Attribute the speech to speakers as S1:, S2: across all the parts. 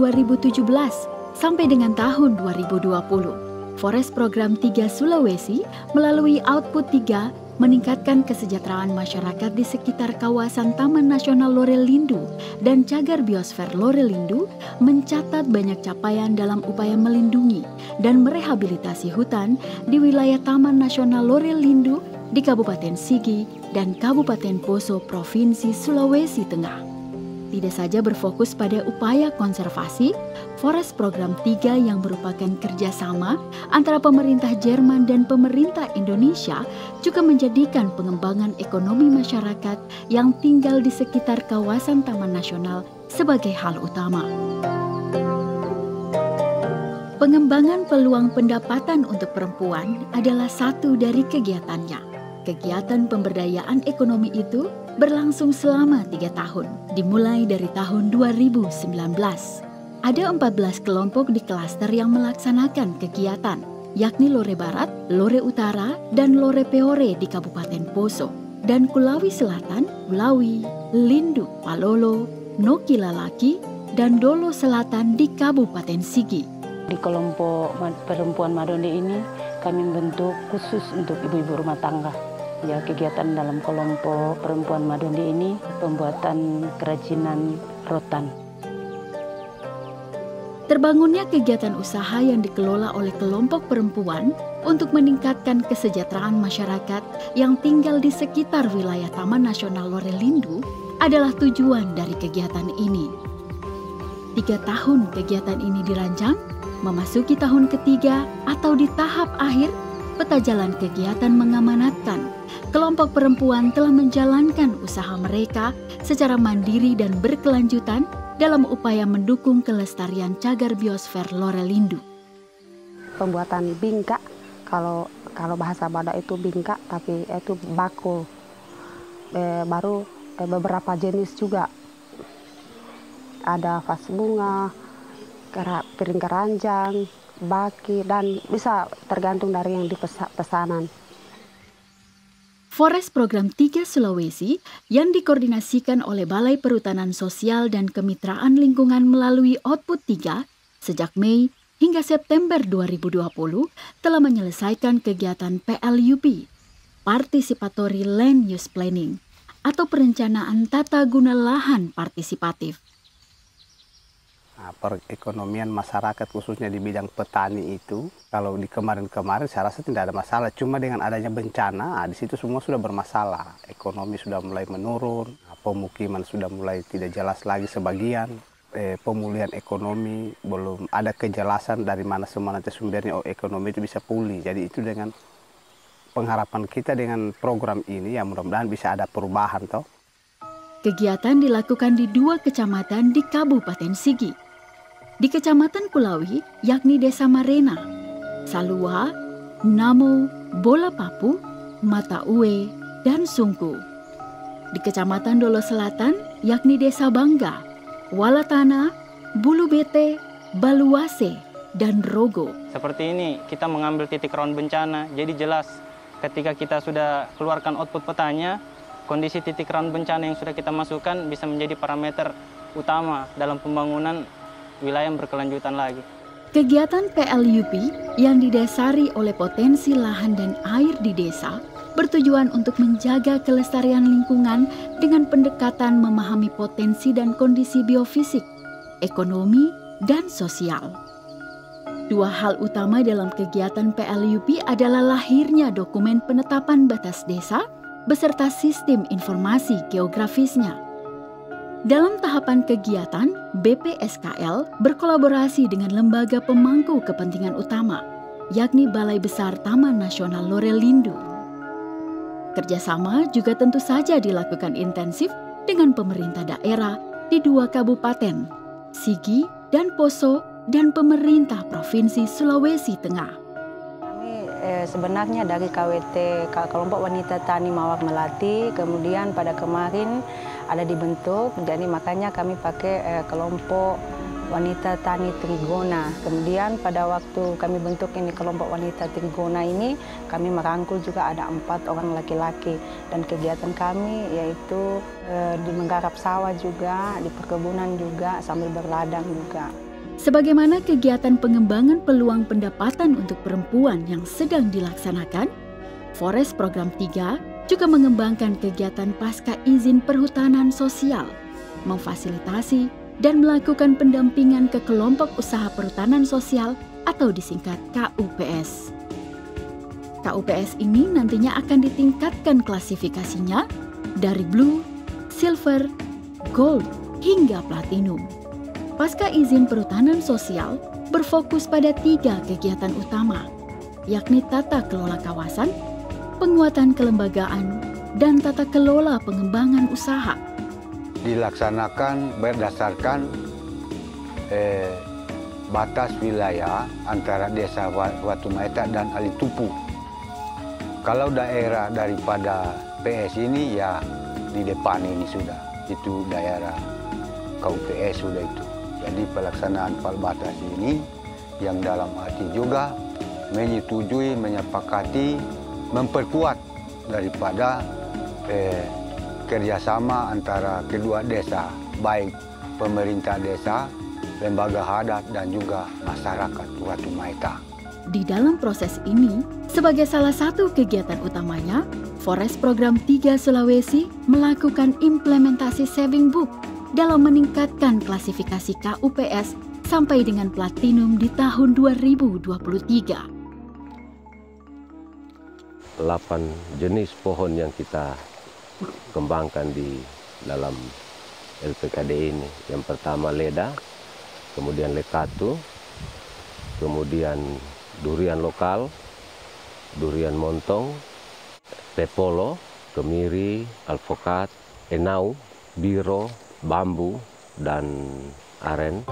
S1: 2017 sampai dengan tahun 2020. Forest Program 3 Sulawesi melalui Output 3 meningkatkan kesejahteraan masyarakat di sekitar kawasan Taman Nasional Lorelindu dan Cagar Biosfer Lorelindu mencatat banyak capaian dalam upaya melindungi dan merehabilitasi hutan di wilayah Taman Nasional Lorelindu di Kabupaten Sigi dan Kabupaten Poso, Provinsi Sulawesi Tengah. Tidak saja berfokus pada upaya konservasi, Forest Program 3 yang merupakan kerjasama antara pemerintah Jerman dan pemerintah Indonesia juga menjadikan pengembangan ekonomi masyarakat yang tinggal di sekitar kawasan Taman Nasional sebagai hal utama. Pengembangan peluang pendapatan untuk perempuan adalah satu dari kegiatannya. Kegiatan pemberdayaan ekonomi itu berlangsung selama 3 tahun, dimulai dari tahun 2019. Ada 14 kelompok di klaster yang melaksanakan kegiatan, yakni Lore Barat, Lore Utara, dan Lore Peore di Kabupaten Poso, dan Kulawi Selatan, Kulawi, Lindu, Palolo, Noki Lalaki, dan Dolo Selatan di Kabupaten Sigi.
S2: Di kelompok perempuan Madonde ini kami membentuk khusus untuk ibu-ibu rumah tangga. Ya, kegiatan dalam kelompok perempuan Madonde ini pembuatan kerajinan rotan.
S1: Terbangunnya kegiatan usaha yang dikelola oleh kelompok perempuan untuk meningkatkan kesejahteraan masyarakat yang tinggal di sekitar wilayah Taman Nasional Lorelindu adalah tujuan dari kegiatan ini. 3 tahun kegiatan ini dirancang, memasuki tahun ketiga atau di tahap akhir, peta jalan kegiatan mengamanatkan kelompok perempuan telah menjalankan usaha mereka secara mandiri dan berkelanjutan dalam upaya mendukung kelestarian cagar biosfer Lorelindu.
S3: Pembuatan bingka, kalau bahasa Badak itu bingka, tapi itu bakul. Baru beberapa jenis juga. Ada vas bunga, piring keranjang, baki, dan bisa tergantung dari yang dipesanan.
S1: Forest Program 3 Sulawesi yang dikoordinasikan oleh Balai Perhutanan Sosial dan Kemitraan Lingkungan melalui Output 3 sejak Mei hingga September 2020 telah menyelesaikan kegiatan PLUP, Participatory Land Use Planning, atau perencanaan tata guna lahan partisipatif.
S4: Perekonomian masyarakat khususnya di bidang petani itu kalau di kemarin-kemarin saya rasa tidak ada masalah, cuma dengan adanya bencana di situ semua sudah bermasalah. Ekonomi sudah mulai menurun, pemukiman sudah mulai tidak jelas lagi sebagian, pemulihan ekonomi belum ada kejelasan dari mana semua nanti sumbernya ekonomi itu bisa pulih. Jadi itu dengan pengharapan kita dengan program ini ya mudah-mudahan bisa ada perubahan toh.
S1: Kegiatan dilakukan di 2 kecamatan di Kabupaten Sigi. Di Kecamatan Kulawi, yakni Desa Marena, Salua, Namo, Bola Papu, Mata Uwe, dan Sungku. Di Kecamatan Dolo Selatan, yakni Desa Bangga, Walatana, Bulu Bete, Baluase, dan Rogo.
S5: Seperti ini, kita mengambil titik rawan bencana, jadi jelas ketika kita sudah keluarkan output petanya, kondisi titik rawan bencana yang sudah kita masukkan bisa menjadi parameter utama dalam pembangunan wilayah yang berkelanjutan lagi.
S1: Kegiatan PLUP yang didasari oleh potensi lahan dan air di desa bertujuan untuk menjaga kelestarian lingkungan dengan pendekatan memahami potensi dan kondisi biofisik, ekonomi, dan sosial. 2 hal utama dalam kegiatan PLUP adalah lahirnya dokumen penetapan batas desa beserta sistem informasi geografisnya. Dalam tahapan kegiatan, BPSKL berkolaborasi dengan lembaga pemangku kepentingan utama, yakni Balai Besar Taman Nasional Lorelindu. Kerjasama juga tentu saja dilakukan intensif dengan pemerintah daerah di 2 kabupaten, Sigi dan Poso, dan pemerintah Provinsi Sulawesi Tengah.
S3: Sebenarnya dari KWT, Kelompok Wanita Tani Mawar Melati, kemudian pada kemarin ada dibentuk, jadi makanya kami pakai kelompok Wanita Tani Trigona. Kemudian pada waktu kami bentuk ini kelompok Wanita Trigona ini, kami merangkul juga ada 4 orang laki-laki. Dan kegiatan kami yaitu di menggarap sawah juga, di perkebunan juga, sambil berladang juga.
S1: Sebagaimana kegiatan pengembangan peluang pendapatan untuk perempuan yang sedang dilaksanakan, Forest Program 3 juga mengembangkan kegiatan pasca izin perhutanan sosial, memfasilitasi dan melakukan pendampingan ke kelompok usaha perhutanan sosial atau disingkat KUPS. KUPS ini nantinya akan ditingkatkan klasifikasinya dari Blue, Silver, Gold, hingga Platinum. Pasca izin perhutanan sosial berfokus pada 3 kegiatan utama, yakni tata kelola kawasan, penguatan kelembagaan, dan tata kelola pengembangan usaha.
S6: Dilaksanakan berdasarkan batas wilayah antara Desa Watu Maeta dan Alitupu. Kalau daerah daripada PS ini ya di depan ini sudah, itu daerah KUPS sudah itu. Jadi pelaksanaan batas ini yang dalam arti juga menyetujui, menyepakati, memperkuat daripada kerjasama antara kedua desa, baik pemerintah desa, lembaga adat, dan juga masyarakat Watu Maeta.
S1: Di dalam proses ini, sebagai salah satu kegiatan utamanya, Forest Program 3 Sulawesi melakukan implementasi Saving Book dalam meningkatkan klasifikasi KUPS sampai dengan Platinum di tahun 2023.
S7: 8 jenis pohon yang kita kembangkan di dalam LPKD ini. Yang pertama leda, kemudian lekatu, kemudian durian lokal, durian montong, pepolo, kemiri, alpukat, enau, biro, bambu, dan aren.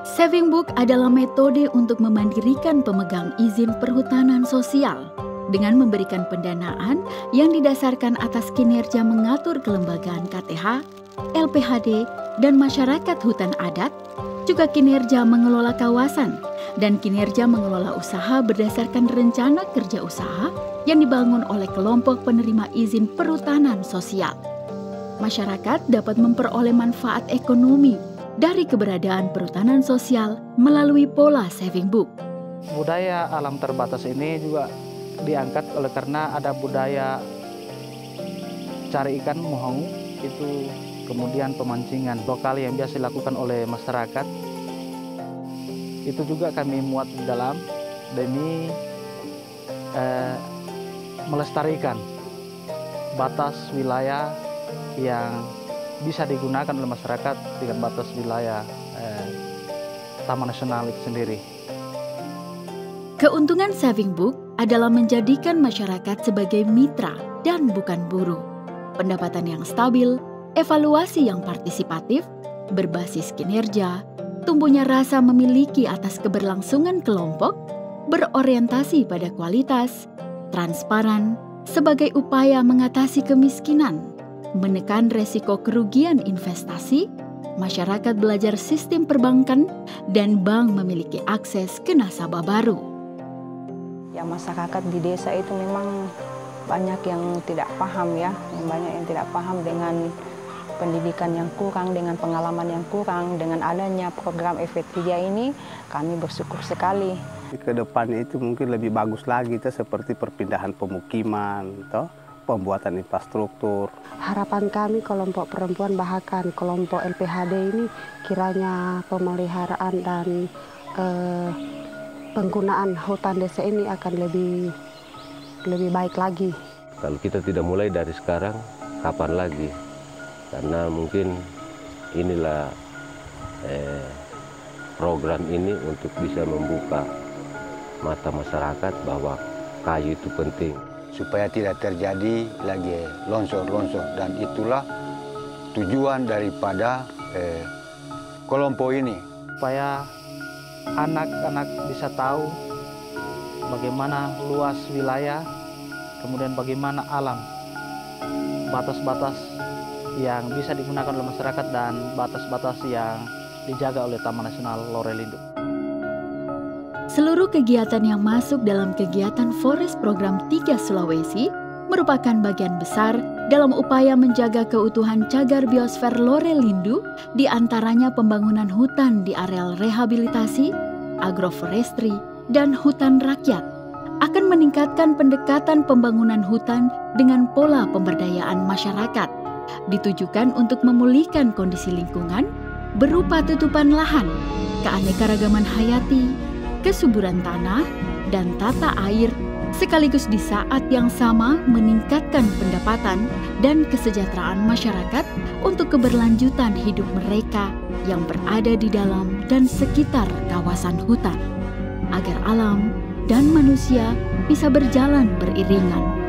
S1: Saving Book adalah metode untuk memandirikan pemegang izin perhutanan sosial dengan memberikan pendanaan yang didasarkan atas kinerja mengatur kelembagaan KTH, LPHD, dan masyarakat hutan adat, juga kinerja mengelola kawasan dan kinerja mengelola usaha berdasarkan rencana kerja usaha yang dibangun oleh kelompok penerima izin perhutanan sosial. Masyarakat dapat memperoleh manfaat ekonomi dari keberadaan perhutanan sosial melalui pola Saving Book.
S8: Budaya alam terbatas ini juga diangkat oleh karena ada budaya cari ikan mohong, itu kemudian pemancingan lokal yang biasa dilakukan oleh masyarakat. Itu juga kami muat di dalam demi melestarikan batas wilayah yang bisa digunakan oleh masyarakat dengan batas wilayah Taman Nasional itu sendiri.
S1: Keuntungan Saving Book adalah menjadikan masyarakat sebagai mitra dan bukan buruh. Pendapatan yang stabil, evaluasi yang partisipatif, berbasis kinerja, tumbuhnya rasa memiliki atas keberlangsungan kelompok, berorientasi pada kualitas, transparan, sebagai upaya mengatasi kemiskinan, menekan resiko kerugian investasi, masyarakat belajar sistem perbankan, dan bank memiliki akses ke nasabah baru.
S3: Ya, masyarakat di desa itu memang banyak yang tidak paham ya, banyak yang tidak paham dengan pendidikan yang kurang, dengan pengalaman yang kurang. Dengan adanya program FP3 ini, kami bersyukur sekali.
S4: Ke depannya itu mungkin lebih bagus lagi, seperti perpindahan pemukiman, pembuatan infrastruktur.
S9: Harapan kami kelompok perempuan bahkan kelompok LPHD ini kiranya pemeliharaan dan penggunaan hutan desa ini akan lebih baik lagi.
S7: Kalau kita tidak mulai dari sekarang, kapan lagi? Karena mungkin inilah program ini untuk bisa membuka mata masyarakat bahwa kayu itu penting.
S6: Supaya tidak terjadi lagi longsor-longsor, dan itulah tujuan daripada kelompok ini.
S8: Supaya anak-anak bisa tahu bagaimana luas wilayah, kemudian bagaimana alam, batas-batas yang bisa digunakan oleh masyarakat dan batas-batas yang dijaga oleh Taman Nasional Lorelindo.
S1: Seluruh kegiatan yang masuk dalam kegiatan Forest Program 3 Sulawesi merupakan bagian besar dalam upaya menjaga keutuhan cagar biosfer Lorelindu, di antaranya pembangunan hutan di areal rehabilitasi, agroforestry, dan hutan rakyat, akan meningkatkan pendekatan pembangunan hutan dengan pola pemberdayaan masyarakat, ditujukan untuk memulihkan kondisi lingkungan berupa tutupan lahan, keanekaragaman hayati, kesuburan tanah, dan tata air, sekaligus di saat yang sama meningkatkan pendapatan dan kesejahteraan masyarakat untuk keberlanjutan hidup mereka yang berada di dalam dan sekitar kawasan hutan, agar alam dan manusia bisa berjalan beriringan.